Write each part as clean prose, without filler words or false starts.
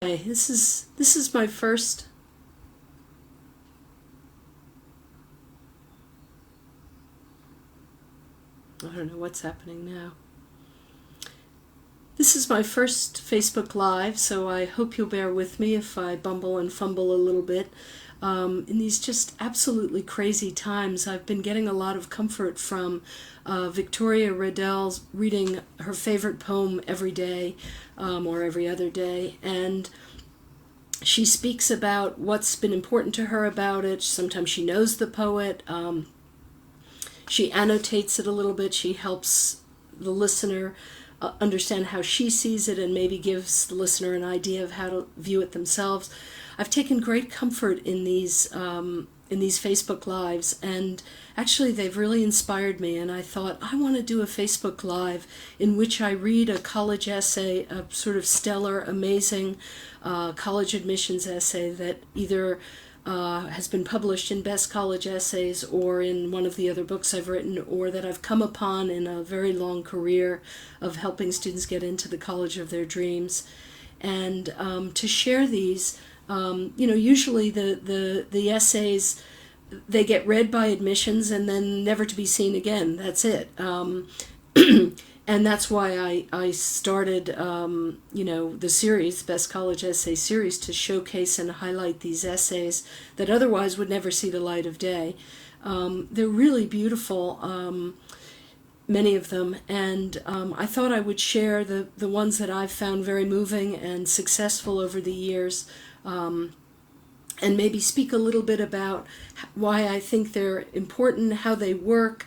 Hi, this is my first. I don't know what's happening now. This is my first Facebook Live, so I hope you'll bear with me if I bumble and fumble a little bit. In these just absolutely crazy times, I've been getting a lot of comfort from Victoria Riddell's reading her favorite poem every day, or every other day, and she speaks about what's been important to her about it. Sometimes she knows the poet. She annotates it a little bit. She helps the listener understand how she sees it and maybe gives the listener an idea of how to view it themselves. I've taken great comfort in these Facebook Lives, and actually they've really inspired me, and I thought I want to do a Facebook Live in which I read a college essay, a sort of stellar, amazing college admissions essay that either has been published in Best College Essays or in one of the other books I've written, or that I've come upon in a very long career of helping students get into the college of their dreams. And to share these, usually the essays, they get read by admissions and then never to be seen again. That's it. And that's why I started, the series, Best College Essay Series, to showcase and highlight these essays that otherwise would never see the light of day. They're really beautiful, many of them, and I thought I would share the ones that I've found very moving and successful over the years, and maybe speak a little bit about why I think they're important, how they work,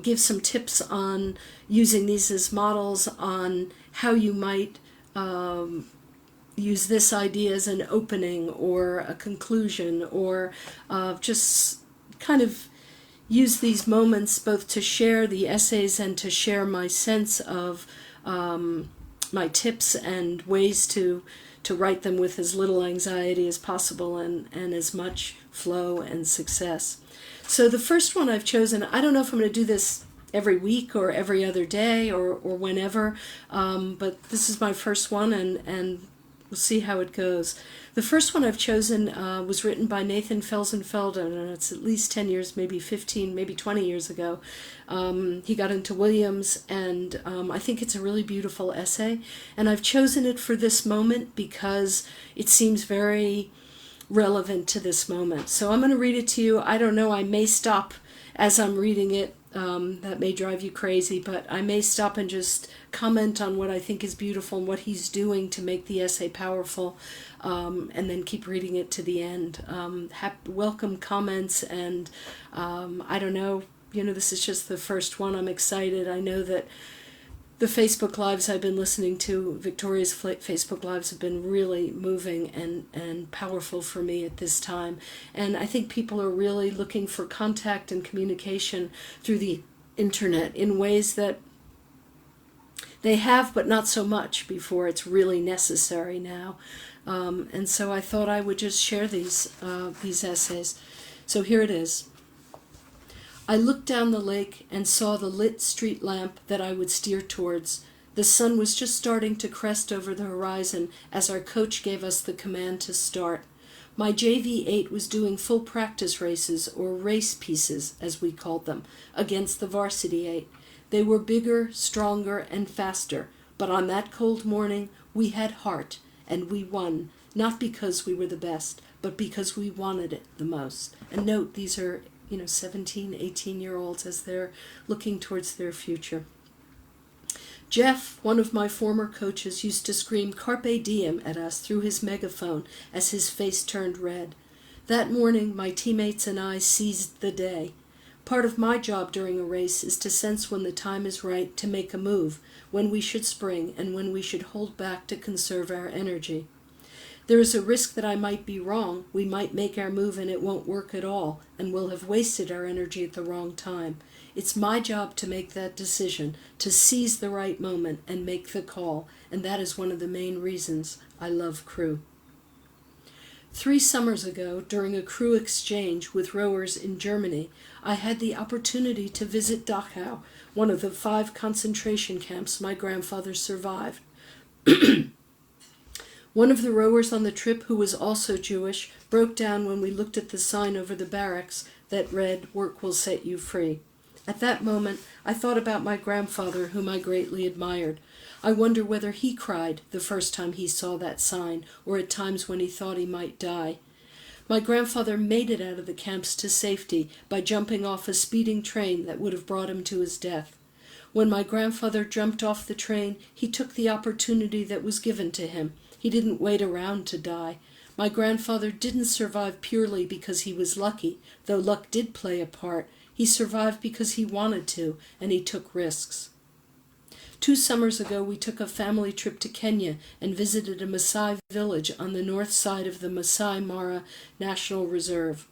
give some tips on using these as models, on how you might use this idea as an opening or a conclusion, or just kind of use these moments both to share the essays and to share my sense of my tips and ways to write them with as little anxiety as possible and as much flow and success. So the first one I've chosen, I don't know if I'm going to do this every week or every other day or whenever, but this is my first one, and we'll see how it goes. The first one I've chosen was written by Nathan Felsenfeld, and it's at least 10 years, maybe 15, maybe 20 years ago. He got into Williams, and I think it's a really beautiful essay. And I've chosen it for this moment because it seems very relevant to this moment. So I'm going to read it to you. I don't know, I may stop as I'm reading it. That may drive you crazy, but I may stop and just comment on what I think is beautiful and what he's doing to make the essay powerful, and then keep reading it to the end. Welcome comments, and I don't know, this is just the first one. I'm excited. I know that the Facebook Lives I've been listening to, Victoria's Facebook Lives, have been really moving and powerful for me at this time. And I think people are really looking for contact and communication through the internet in ways that they have, but not so much before. It's really necessary now. And so I thought I would just share these essays. So here it is. I looked down the lake and saw the lit street lamp that I would steer towards. The sun was just starting to crest over the horizon as our coach gave us the command to start. My JV-8 was doing full practice races, or race pieces, as we called them, against the varsity 8. They were bigger, stronger, and faster, but on that cold morning we had heart, and we won, not because we were the best, but because we wanted it the most. And note, these are 17, 18-year-olds as they're looking towards their future. Jeff, one of my former coaches, used to scream "Carpe Diem" at us through his megaphone as his face turned red. That morning, my teammates and I seized the day. Part of my job during a race is to sense when the time is right to make a move, when we should spring, and when we should hold back to conserve our energy. There is a risk that I might be wrong. We might make our move and it won't work at all, and we'll have wasted our energy at the wrong time. It's my job to make that decision, to seize the right moment and make the call, and that is one of the main reasons I love crew. 3 summers ago, during a crew exchange with rowers in Germany, I had the opportunity to visit Dachau, one of the 5 concentration camps my grandfather survived. One of the rowers on the trip, who was also Jewish, broke down when we looked at the sign over the barracks that read, "Work will set you free." At that moment, I thought about my grandfather, whom I greatly admired. I wonder whether he cried the first time he saw that sign, or at times when he thought he might die. My grandfather made it out of the camps to safety by jumping off a speeding train that would have brought him to his death. When my grandfather jumped off the train, he took the opportunity that was given to him. He didn't wait around to die. My grandfather didn't survive purely because he was lucky, though luck did play a part. He survived because he wanted to, and he took risks. 2 summers ago, we took a family trip to Kenya and visited a Maasai village on the north side of the Masai Mara National Reserve.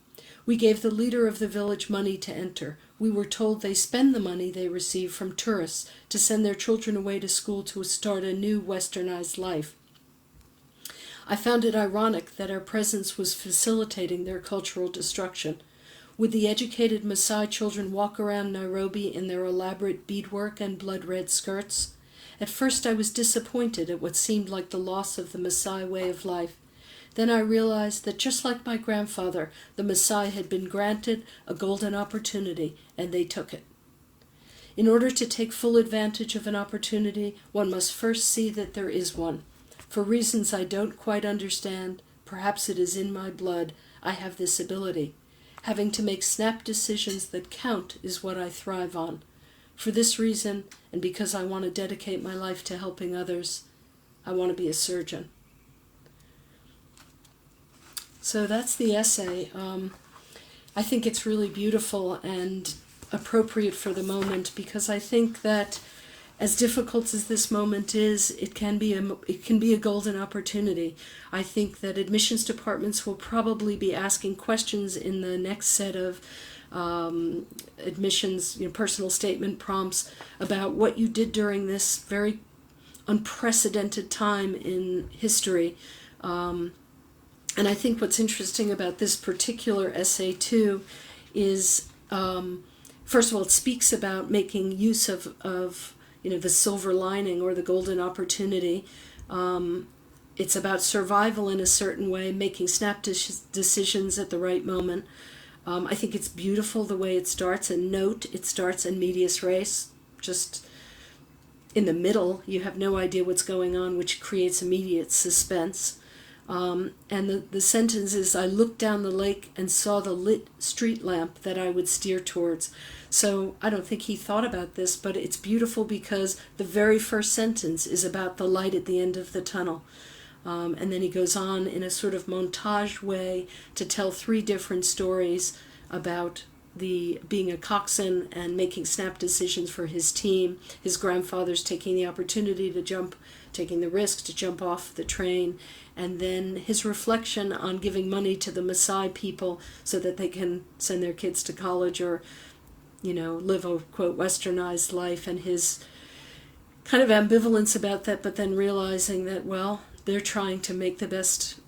We gave the leader of the village money to enter. We were told they spend the money they receive from tourists to send their children away to school to start a new westernized life. I found it ironic that our presence was facilitating their cultural destruction. Would the educated Maasai children walk around Nairobi in their elaborate beadwork and blood-red skirts? At first I was disappointed at what seemed like the loss of the Maasai way of life. Then I realized that just like my grandfather, the Maasai had been granted a golden opportunity, and they took it. In order to take full advantage of an opportunity, one must first see that there is one. For reasons I don't quite understand, perhaps it is in my blood, I have this ability. Having to make snap decisions that count is what I thrive on. For this reason, and because I want to dedicate my life to helping others, I want to be a surgeon. So that's the essay. I think it's really beautiful and appropriate for the moment, because I think that as difficult as this moment is, it can be a golden opportunity. I think that admissions departments will probably be asking questions in the next set of admissions, personal statement prompts about what you did during this very unprecedented time in history. And I think what's interesting about this particular essay too is, first of all, it speaks about making use of the silver lining or the golden opportunity. It's about survival in a certain way, making snap decisions at the right moment. I think it's beautiful the way it starts. And note, it starts in medias res, just in the middle. You have no idea what's going on, which creates immediate suspense. And the sentence is, I looked down the lake and saw the lit street lamp that I would steer towards. So I don't think he thought about this, but it's beautiful because the very first sentence is about the light at the end of the tunnel. And then he goes on in a sort of montage way to tell 3 different stories about being a coxswain and making snap decisions for his team, his grandfather's taking the opportunity to jump, taking the risk to jump off the train, and then his reflection on giving money to the Maasai people so that they can send their kids to college or, live a, quote, westernized life, and his kind of ambivalence about that, but then realizing that, well, they're trying to make the best,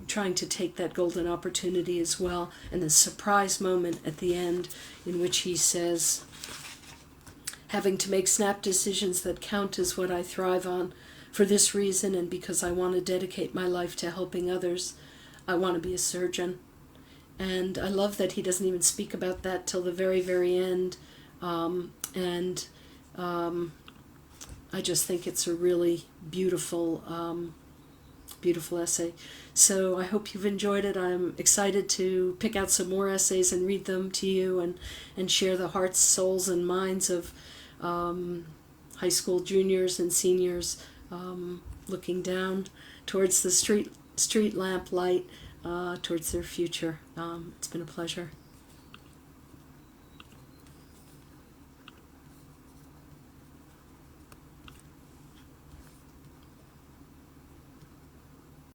trying to take that golden opportunity as well. And the surprise moment at the end in which he says, having to make snap decisions that count is what I thrive on. For this reason, and because I want to dedicate my life to helping others, I want to be a surgeon. And I love that he doesn't even speak about that till the very, very end. I just think it's a really beautiful, beautiful essay. So I hope you've enjoyed it. I'm excited to pick out some more essays and read them to you and share the hearts, souls, and minds of high school juniors and seniors looking down towards the street lamp light, towards their future. It's been a pleasure.